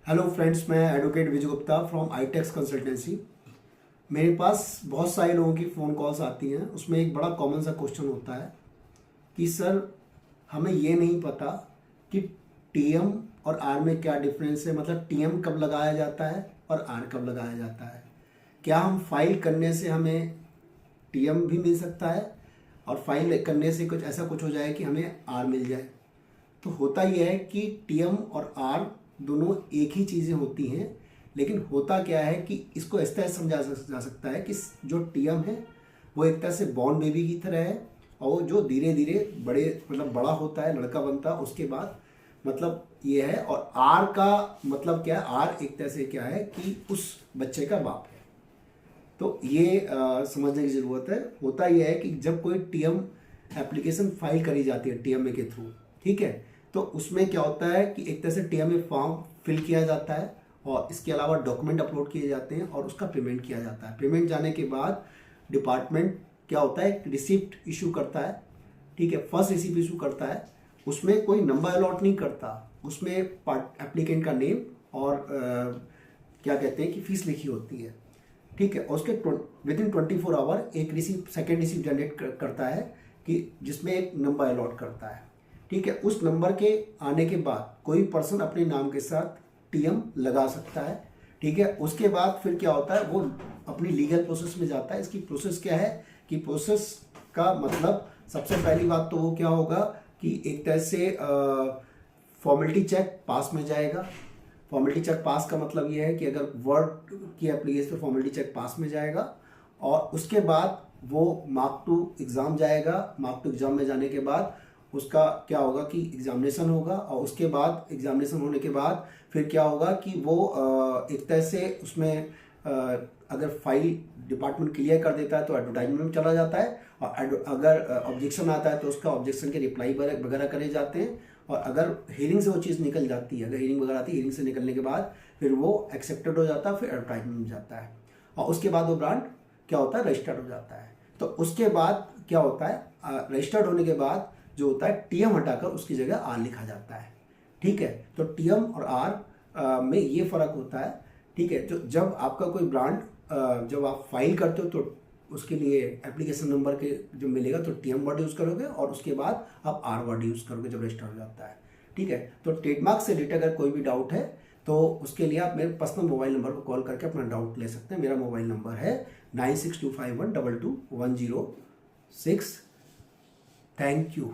Hello friends, मैं advocate Vijay Gupta from ITX consultancy. मेरे पास बहुत सारे लोगों की फ़ोन कॉल्स आती हैं। उसमें एक बड़ा कॉमन सा क्वेश्चन होता है कि सर हमें ये नहीं पता कि टीएम और आर में क्या डिफरेंस है। मतलब टीएम कब लगाया जाता है और आर कब लगाया जाता है। क्या हम फाइल करने से हमें टीएम भी मिल सकता है और फाइल करने से कुछ हो जाए कि हमें आर मिल जाए। तो होता यह है कि टीएम और आर दोनों एक ही चीज़ें होती हैं, लेकिन होता क्या है कि इसको इस तरह समझा जा सकता है कि जो टीएम है वो एक तरह से बॉर्न बेबी की तरह है, और वो जो धीरे धीरे बड़ा होता है, लड़का बनता है, उसके बाद मतलब ये है। और आर का मतलब क्या है, आर एक तरह से क्या है कि उस बच्चे का बाप है। तो ये समझने की ज़रूरत है। होता यह है कि जब कोई टीएम एप्लीकेशन फाइल करी जाती है टीएमए के थ्रू, ठीक है, तो उसमें क्या होता है कि एक तरह से टीएमए फॉर्म फिल किया जाता है और इसके अलावा डॉक्यूमेंट अपलोड किए जाते हैं और उसका पेमेंट किया जाता है। पेमेंट जाने के बाद डिपार्टमेंट क्या होता है, रिसिप्ट इशू करता है, ठीक है, फर्स्ट रिसिप्ट इशू करता है। उसमें कोई नंबर अलॉट नहीं करता, उसमें एप्लीकेंट का नेम और क्या कहते हैं कि फीस लिखी होती है, ठीक है। और उसके विदिन 24 आवर एक रिसिप्ट, सेकेंड रिसिप्ट जनरेट करता है कि जिसमें एक नंबर अलॉट करता है, ठीक है। उस नंबर के आने के बाद कोई पर्सन अपने नाम के साथ टीएम लगा सकता है, ठीक है। उसके बाद फिर क्या होता है, वो अपनी लीगल प्रोसेस में जाता है। इसकी प्रोसेस क्या है कि प्रोसेस का मतलब सबसे पहली बात तो वो क्या होगा कि एक तरह से फॉर्मेलिटी चेक पास में जाएगा। फॉर्मेलिटी चेक पास का मतलब ये है कि अगर वर्ड की एप्लीकेशन पर फॉर्मेलिटी चेक पास में जाएगा और उसके बाद वो मार्क टू एग्ज़ाम जाएगा। मार्क टू एग्ज़ाम में जाने के बाद उसका क्या होगा कि एग्जामिनेशन होगा, और उसके बाद एग्जामिनेशन होने के बाद फिर क्या होगा कि वो एक तरह से उसमें अगर फाइल डिपार्टमेंट क्लियर कर देता है तो एडवर्टाइजमेंट में चला जाता है, और अगर ऑब्जेक्शन आता है तो उसका ऑब्जेक्शन के रिप्लाई वगैरह करे जाते हैं। और अगर हियरिंग से वो चीज़ निकल जाती है, अगर हियरिंग वगैरह आती है, हियरिंग से निकलने के बाद फिर वो एक्सेप्टेड हो जाता है, फिर एडवर्टाइजमेंट में जाता है, और उसके बाद वो ब्रांड क्या होता है, रजिस्टर्ड हो जाता है। तो उसके बाद क्या होता है, रजिस्टर्ड होने के बाद जो होता है टीएम हटाकर उसकी जगह आर लिखा जाता है, ठीक है। तो टीएम और आर में ये फर्क होता है, ठीक है। तो जब आपका कोई ब्रांड जब आप फाइल करते हो तो उसके लिए एप्लीकेशन नंबर के जो मिलेगा तो टीएम वर्ड यूज़ करोगे, और उसके बाद आप आर वर्ड यूज़ करोगे जब रजिस्टर हो जाता है, ठीक है। तो ट्रेडमार्क से रिलेटेड अगर कोई भी डाउट है तो उसके लिए आप मेरे पर्सनल मोबाइल नंबर पर कॉल करके अपना डाउट ले सकते हैं। मेरा मोबाइल नंबर है 9625122106। Thank you.